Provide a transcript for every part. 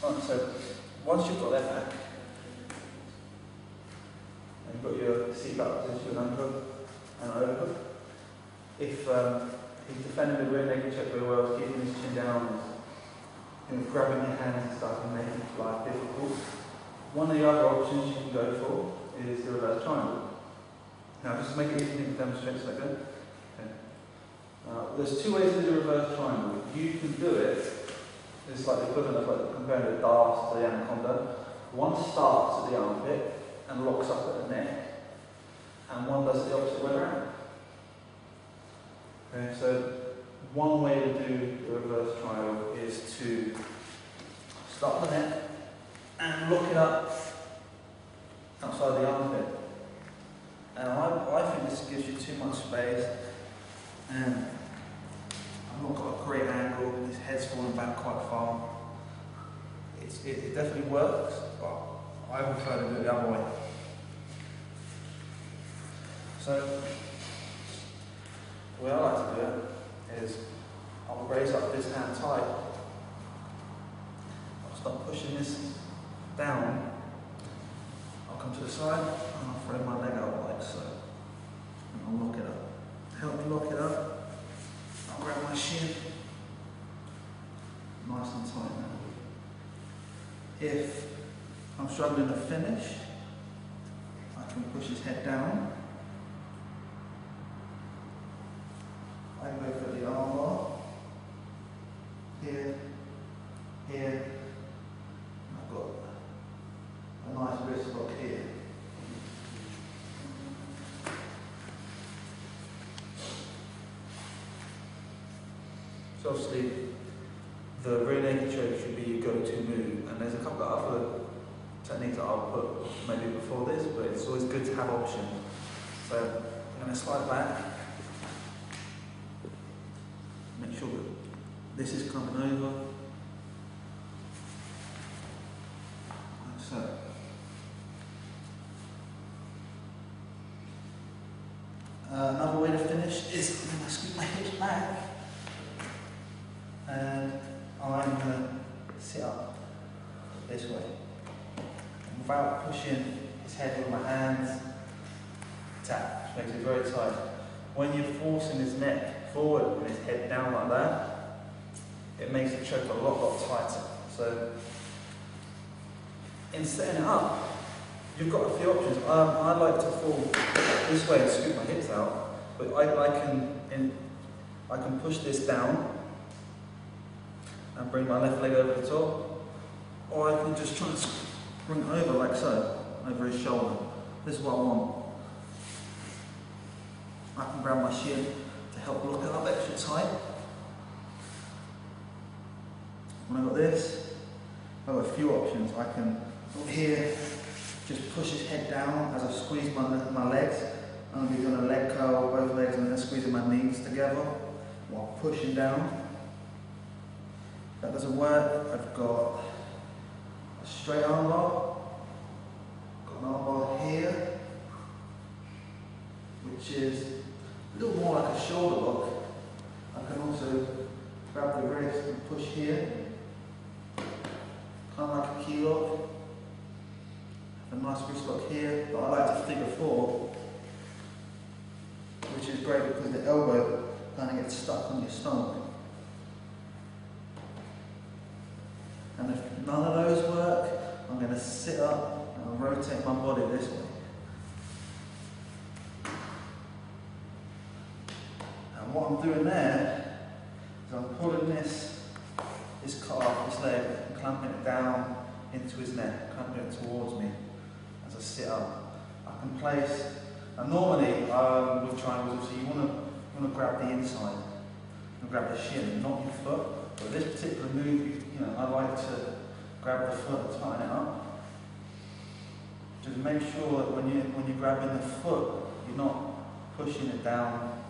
Right, so once you've got that back, and you've got your seat back position, underhook and overhook, if he's defending the rear naked choke very well, keeping his chin down, and grabbing your hands and stuff and making life difficult, one of the other options you can go for is the reverse triangle. Now just to make it easy to demonstrate, so good. Okay. There's two ways to do a reverse triangle. You can do it, it's like the equivalent of like comparing the dart to the anaconda. One starts at the armpit and locks up at the neck, and one does it the opposite way around. Okay, so one way to do the reverse triangle is to start the neck and lock it up outside the armpit. And I think this gives you too much space, and I've not got a great angle, his head's falling back quite far. It definitely works, but I prefer to do it the other way. So, the way I like to do it is I'll raise up this hand tight, I'll start pushing this down, I'll come to the side and I'll throw my leg out like so, and I'll lock it up. Help me lock it up, I'll grab my shin, nice and tight now. If I'm struggling to finish, I can push his head down. I can go for the arm bar. Here, here. I've got a nice wrist lock here. So obviously, the rear naked choke should be your go-to move, and there's a couple of other techniques that I'll put maybe before this, but it's always good to have options. So I'm going to slide back, make sure that this is coming over, like so. Another way to finish is I'm going to scoop my hips back, and I'm going to sit up this way. And without pushing his head with my hands, tap, which makes it very tight. When you're forcing his neck forward and his head down like that, it makes the choke a lot tighter. So, in setting it up, you've got a few options. I like to fall this way and scoop my hips out, but I can push this down and bring my left leg over the top, or I can just try and bring it over like so, over his shoulder. This is what I want. I can grab my shin to help lock it up extra tight. When I've got this, I've got a few options. I can, over here, just push his head down as I squeeze my legs. I'm going to be doing a leg curl, both legs, and then squeezing my knees together while pushing down. If that doesn't work, I've got a straight arm bar, got an arm bar here, which is a little more like a shoulder lock. I can also grab the wrist and push here, kind of like a key lock. Have a nice wrist lock here, but I like to figure four, which is great because the elbow kind of gets stuck on your stomach. And if none of those work, I'm going to sit up and rotate my body this way. And what I'm doing there is I'm pulling this calf, this leg, and clamping it down into his neck, clamping it towards me as I sit up. I can place, and normally with triangles, obviously you want to grab the inside, and grab the shin, not your foot. But this particular move, I like to grab the foot and tighten it up. Just make sure that when you're grabbing the foot, you're not pushing it down,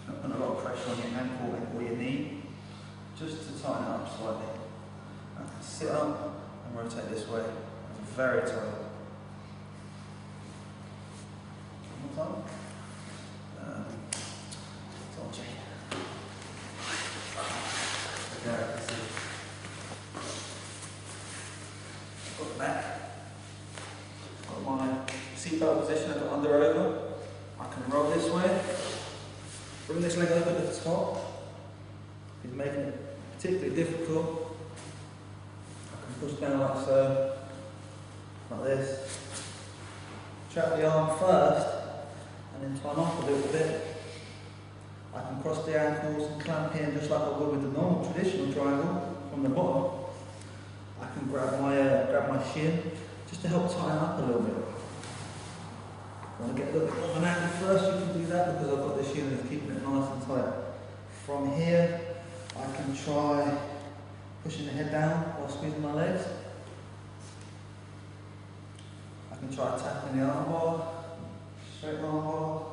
not putting a lot of pressure on your ankle or your knee, just to tighten it up slightly. I can sit up and rotate this way. It's very tight. One more time. seatbelt position, I've got under over. I can roll this way, bring this leg over to the top. If he's making it particularly difficult, I can push down like so, like this. Trap the arm first, and then time off a little bit. I can cross the ankles and clamp in just like I would with the normal traditional triangle from the bottom. I can grab my shin just to help tighten up a little bit. I want to get a little bit more of an angle first, you can do that because I've got the shin that's keeping it nice and tight. From here, I can try pushing the head down while squeezing my legs. I can try tapping the arm bar, straight arm bar.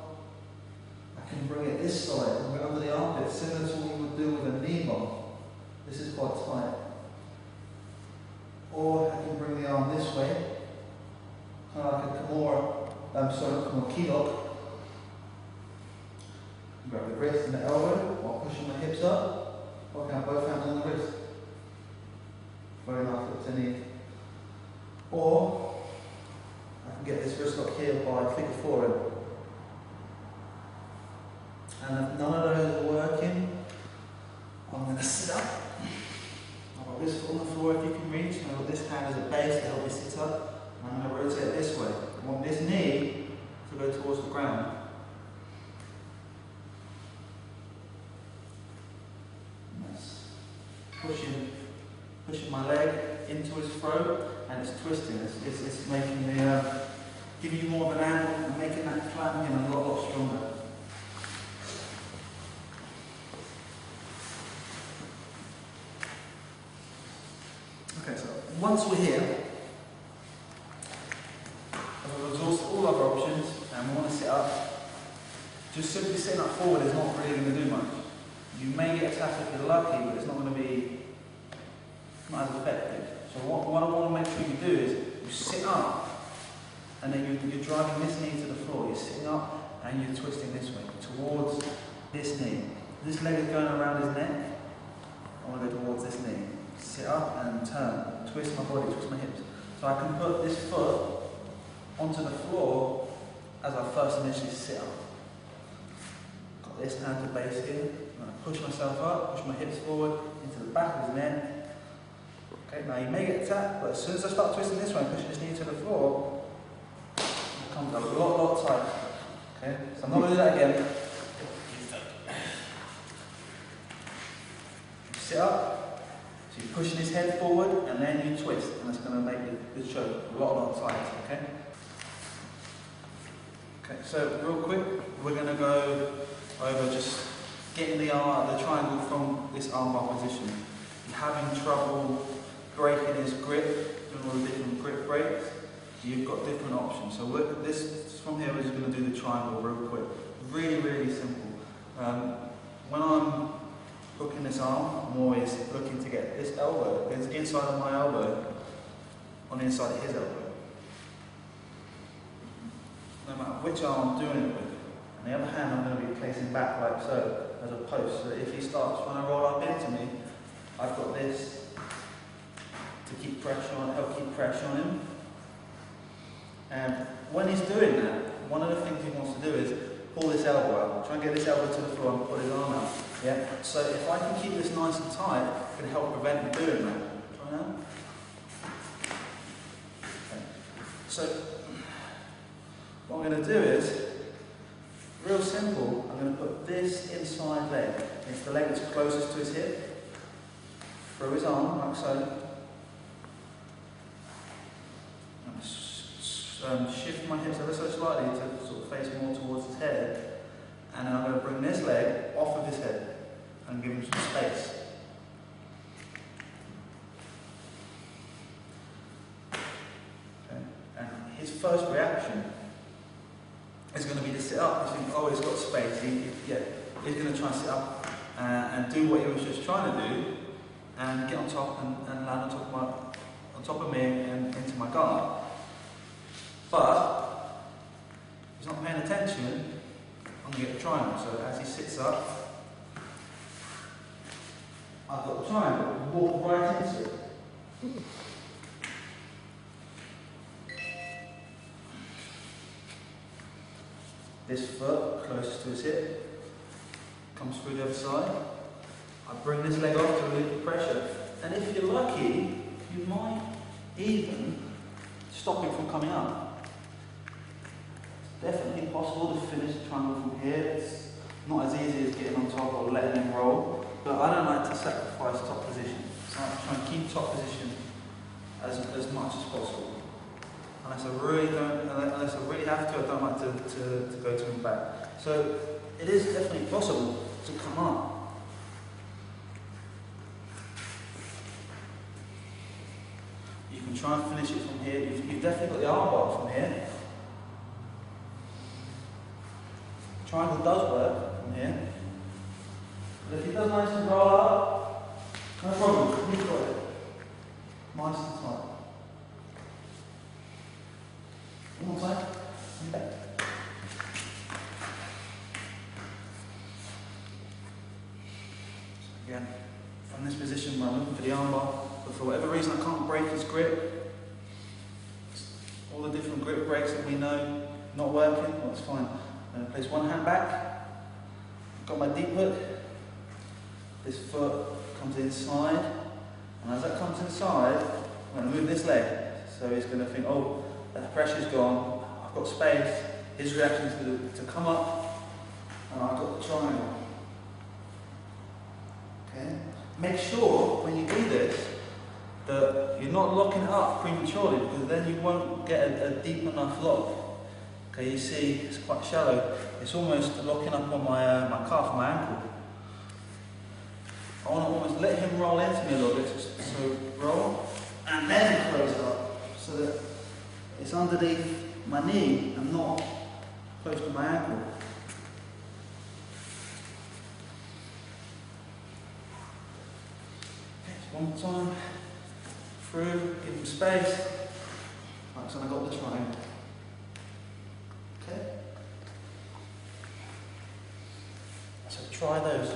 I can bring it this side, bring it under the armpit, similar to what you would do with a knee bar. This is quite tight. Or I can bring the arm this way, kind of like a key lock. Grab the wrist and the elbow while pushing my hips up. Work out both hands on the wrist. Very nice little technique. Or I can get this wrist lock here by figure four. And if none of those are working, I'm going to sit up. I've got this foot on the floor if you can reach, and I've got this hand as a base to help me sit up. And I'm going to rotate this way. I want this knee to go towards the ground. Nice. Pushing my leg into his throat, and it's twisting. It's making the giving you more of an angle and making that clamping a lot stronger. Okay, so once we're here, we've exhausted all other options and we want to sit up. Just simply sitting up forward is not really going to do much. You may get a tap if you're lucky, but it's not going to be not as effective. So what I want to make sure you do is you sit up and then you're driving this knee to the floor. You're sitting up and you're twisting this way towards this knee. This leg is going around his neck. I want to go towards this knee. Sit up and turn, twist my body, twist my hips. So I can put this foot onto the floor as I first initially sit up. Got this hand to base here. I'm going to push myself up, push my hips forward into the back of his neck. Okay, now you may get a tap, but as soon as I start twisting this way and pushing this knee to the floor, it comes a lot tighter. Okay, so I'm not going to do that again. Sit up. So you're pushing his head forward and then you twist, and that's going to make the choke a lot tighter, okay? Okay, so real quick, we're going to go over just getting the triangle from this armbar position. If you're having trouble breaking his grip, doing all the different grip breaks, you've got different options. So from here we're just going to do the triangle real quick. Really simple. When I'm hooking this arm, I'm always looking to get this elbow, it's inside of my elbow, on the inside of his elbow. No matter which arm I'm doing it with. On the other hand, I'm going to be placing back like so, as a post, so that if he starts trying to roll up into me, I've got this to keep pressure on, help keep pressure on him. And when he's doing that, one of the things he wants to do is pull this elbow out, try and get this elbow to the floor and pull his arm out. Yeah? So if I can keep this nice and tight, it can help prevent him doing that. Try now. Okay. So what I'm going to do is, real simple, I'm going to put this inside leg. It's the leg that's closest to his hip. Through his arm, like so. Shift my hips ever so slightly to sort of face more towards his head, and then I'm going to bring this leg off of his head and give him some space. Okay. And his first reaction is going to be to sit up. He's thinking, oh, he's got space. He's going to try and sit up and do what he was just trying to do, and get on top and land on top of me and into my guard. But he's not paying attention, I'm going to get the triangle. So as he sits up, I've got the triangle, walk right into it. this foot closest to his hip, comes through the other side. I bring this leg off to relieve the pressure. And if you're lucky, you might even stop him from coming up. It's definitely possible to finish the triangle from here. It's not as easy as getting on top or letting him roll, but I don't like to sacrifice top position. So I try and keep top position as much as possible. Unless I really have to, I don't like to go to him back. So it is definitely possible to come up. You can try and finish it from here. You've definitely got the arm bar from here. Triangle does work from here. But if he does manage to roll up, no problem, you've got it. Nice and tight. One more time. Okay. So again, from this position where I'm looking for the armbar, but for whatever reason I can't break his grip. All the different grip breaks that we know not working, well, that's fine. I'm going to place one hand back, got my deep hook, this foot comes inside, and as that comes inside, I'm going to move this leg. So he's going to think, oh, that pressure's gone, I've got space. His reaction is to come up, and I've got the triangle. Okay? Make sure when you do this that you're not locking it up prematurely, because then you won't get a deep enough lock. Okay, you see it's quite shallow. It's almost locking up on my calf, my ankle. I want to almost let him roll into me a little bit. So roll, and then close it up, so that it's underneath my knee and not close to my ankle. Okay, one time through, give him space. Right, so I got the triangle. Okay? So try those.